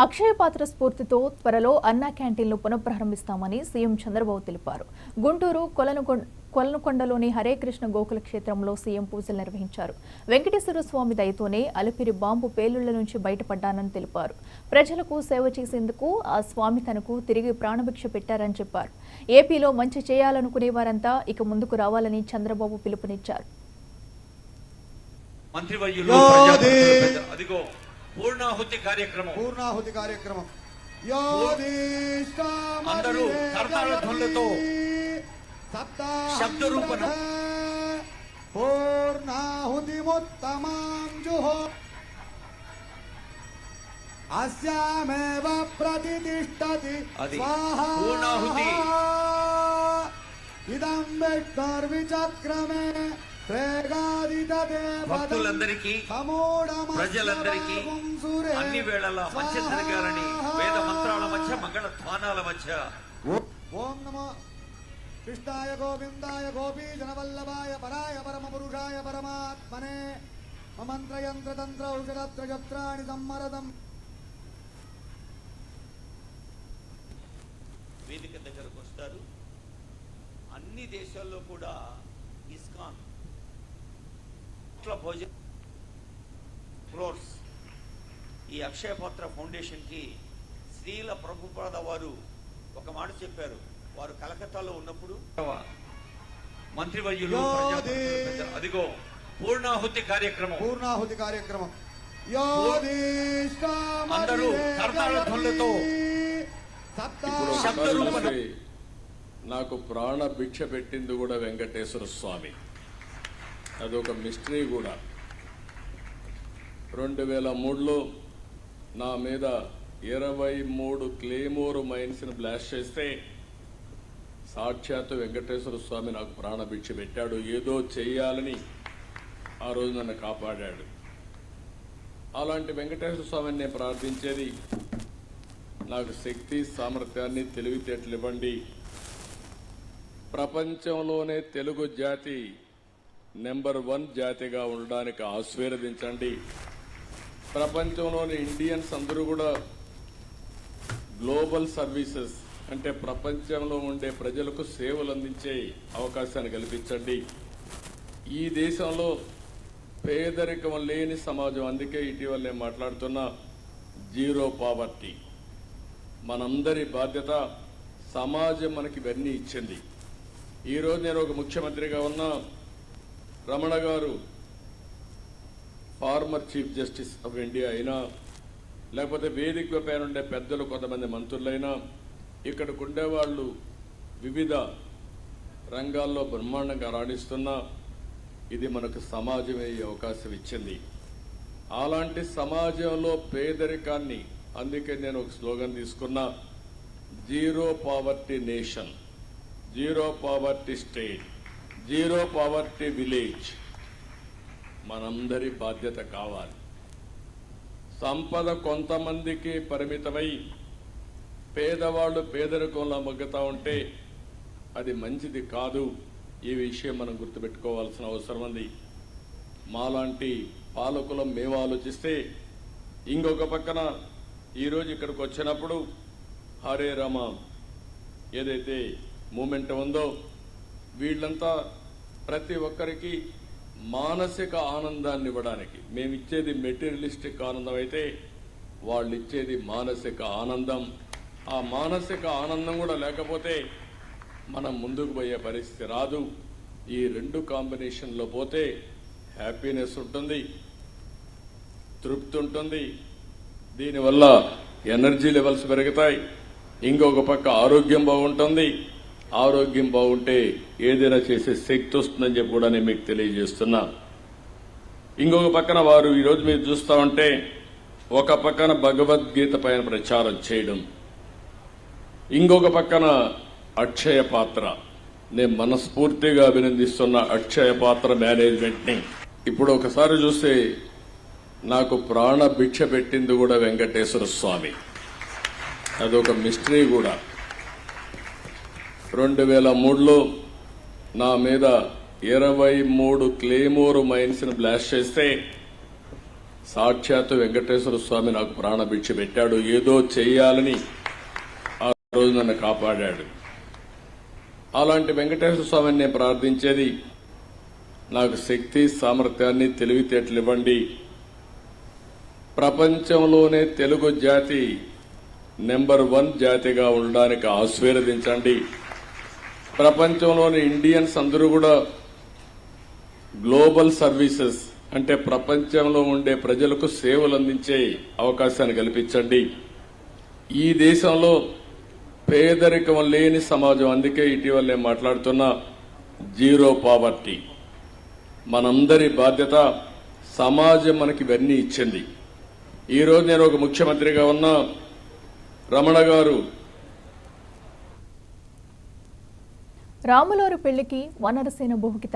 అక్షయ పాత్ర స్ఫూర్తితో త్వరలో అన్నా క్యాంటీన్లు పునఃప్రారంభిస్తామని సీఎం చంద్రబాబు తెలిపారు. గుంటూరు కొలనుకొండలోని హరే కృష్ణ గోకుల క్షేత్రంలో సీఎం పూజలు నిర్వహించారు. వెంకటేశ్వర స్వామి దయతోనే అలిపిరి బాంబు పేలుళ్ల నుంచి బయటపడ్డానని తెలిపారు. ప్రజలకు సేవ చేసేందుకు ఆ స్వామి తనకు తిరిగి ప్రాణభిక్ష పెట్టారని చెప్పారు. ఏపీలో మంచి చేయాలనుకునే వారంతా ఇక ముందుకు రావాలని చంద్రబాబు పిలుపునిచ్చారు. పూర్ణాహుతి కార్యక్రమం అందరూ కర్తాళ ధ్వనులతో శబ్ద రూపణ పూర్ణాహుతిముత్తమాం జుహో అస్యామేవ ప్రతిష్ఠతి స్వాహా పూర్ణాహుతి ఇదం విష్ణుర్విచక్రమే భక్తులందరికీ ప్రజలందరికీ అన్ని వేళలా మంచి జరగాలని వేద మంత్రాల మధ్య మంగళ ధ్వానాల మధ్య ఓం నమో కృష్ణాయ గోవిందాయ గోపీ జనవల్లభాయ పరాయ పరమ పురుషాయ పరమాత్మనే మంత్రయంత్ర తంత్ర ఔషధత్ర జత్రాణి సమ్మరదం. వేదిక దగ్గరకు వస్తారు. అన్ని దేశాల్లో కూడా ఇస్కాన్ ఫ్లోర్స్ ఈ అక్షయ పాత్ర ఫౌండేషన్ కి శ్రీల ప్రభుపాద వారు ఒక మాట చెప్పారు. వారు కలకత్తాలో ఉన్నప్పుడు మంత్రివర్యులు అదిగో పూర్ణాహుతి కార్యక్రమం అందరూ కర్తాళ ధ్వనులతో శబ్ద రూపణ నాకు ప్రాణ భిక్ష పెట్టింది కూడా వెంకటేశ్వర స్వామి. అదొక మిస్టరీ కూడా. 2003లో నా మీద 23 క్లేమోర్ మైన్స్ని బ్లాస్ట్ చేస్తే సాక్షాత్తు వెంకటేశ్వర స్వామి నాకు ప్రాణభిక్ష పెట్టాడు. ఏదో చెయ్యాలని ఆ రోజు నన్ను కాపాడాడు. అలాంటి వెంకటేశ్వర స్వామిని నేను ప్రార్థించేది, నాకు శక్తి సామర్థ్యాన్ని తెలివితేటలు ఇవ్వండి. ప్రపంచంలోనే తెలుగు జాతి నెంబర్ 1 జాతిగా ఉండడానికి ఆశీర్వదించండి. ప్రపంచంలోని ఇండియన్స్ అందరూ కూడా గ్లోబల్ సర్వీసెస్ అంటే ప్రపంచంలో ఉండే ప్రజలకు సేవలు అందించే అవకాశాన్ని కల్పించండి. ఈ దేశంలో పేదరికం లేని సమాజం, అందుకే ఇటీవల నేను మాట్లాడుతున్న జీరో పావర్టీ మనందరి బాధ్యత. సమాజం మనకి ఇవన్నీ ఇచ్చింది. ఈరోజు నేను ఒక ముఖ్యమంత్రిగా ఉన్నా, రమణ గారు former chief justice of India అయినా, లేకపోతే వేదిక పైన ఉండే పెద్దలు కొంతమంది మంత్రులైనా, ఇక్కడికి ఉండేవాళ్ళు వివిధ రంగాల్లో బ్రహ్మాండంగా రాణిస్తున్నా, ఇది మనకు సమాజమే ఈ అవకాశం ఇచ్చింది. అలాంటి సమాజంలో పేదరికాన్ని, అందుకే నేను ఒక స్లోగన్ తీసుకున్నా, zero poverty nation, zero poverty state, zero poverty village మనందరి బాధ్యత కావాలి. సంపద కొంతమందికి పరిమితమై పేదవాళ్ళు పేదరికంలో మగ్గుతా ఉంటే అది మంచిది కాదు. ఈ విషయం మనం గుర్తుపెట్టుకోవాల్సిన అవసరం ఉంది. మాలాంటి పాలకులం మేము ఆలోచిస్తే, ఇంకొక పక్కన ఈరోజు ఇక్కడికి వచ్చినప్పుడు హరే రామ ఏదైతే మూమెంట్ ఉందో, వీళ్ళంతా ప్రతి ఒక్కరికి మానసిక ఆనందాన్ని ఇవ్వడానికి, మేమిచ్చేది మెటీరియలిస్టిక్ ఆనందం అయితే వాళ్ళు ఇచ్చేది మానసిక ఆనందం. ఆ మానసిక ఆనందం కూడా లేకపోతే మనం ముందుకు పోయే పరిస్థితి రాదు. ఈ రెండు కాంబినేషన్లో పోతే హ్యాపీనెస్ ఉంటుంది, తృప్తి ఉంటుంది, దీనివల్ల ఎనర్జీ లెవెల్స్ పెరుగుతాయి. ఇంకొక పక్క ఆరోగ్యం బాగుంటుంది. ఆరోగ్యం బాగుంటే ఏదైనా చేసే శక్తి వస్తుందని చెప్పి కూడా నేను మీకు తెలియజేస్తున్నా. ఇంకొక పక్కన వారు ఈరోజు మీరు చూస్తా ఉంటే, ఒక పక్కన భగవద్గీత పైన ప్రచారం చేయడం, ఇంకొక పక్కన అక్షయ పాత్ర. నేను మనస్ఫూర్తిగా అభినందిస్తున్న అక్షయ పాత్ర మేనేజ్మెంట్ని. ఇప్పుడు ఒకసారి చూస్తే నాకు ప్రాణ భిక్ష పెట్టింది కూడా వెంకటేశ్వర స్వామి. అదొక మిస్టరీ కూడా. 2003లో నా మీద 23 క్లేమోర్ మైన్స్ని బ్లాస్ట్ చేస్తే సాక్షాత్తు వెంకటేశ్వర స్వామి నాకు ప్రాణభిక్ష పెట్టాడు. ఏదో చేయాలని ఆ రోజు నన్ను కాపాడాడు. అలాంటి వెంకటేశ్వర స్వామిని నేను ప్రార్థించేది, నాకు శక్తి, సామర్థ్యాన్ని, తెలివితేటలు ఇవ్వండి. ప్రపంచంలోనే తెలుగు జాతి నెంబర్ 1 జాతిగా ఉండడానికి ఆశీర్వదించండి. ప్రపంచంలోని ఇండియన్స్ అందరూ కూడా గ్లోబల్ సర్వీసెస్ అంటే ప్రపంచంలో ఉండే ప్రజలకు సేవలు అందించే అవకాశాన్ని కల్పించండి. ఈ దేశంలో పేదరికం లేని సమాజం, అందుకే ఇటీవల నేను మాట్లాడుతున్నా జీరో పావర్టీ. మనందరి బాధ్యత. సమాజం మనకి ఇవన్నీ ఇచ్చింది. ఈరోజు నేను ఒక ముఖ్యమంత్రిగా ఉన్నా, రమణ గారు రాములూరు పెళ్లికి వానరసేన భూమికి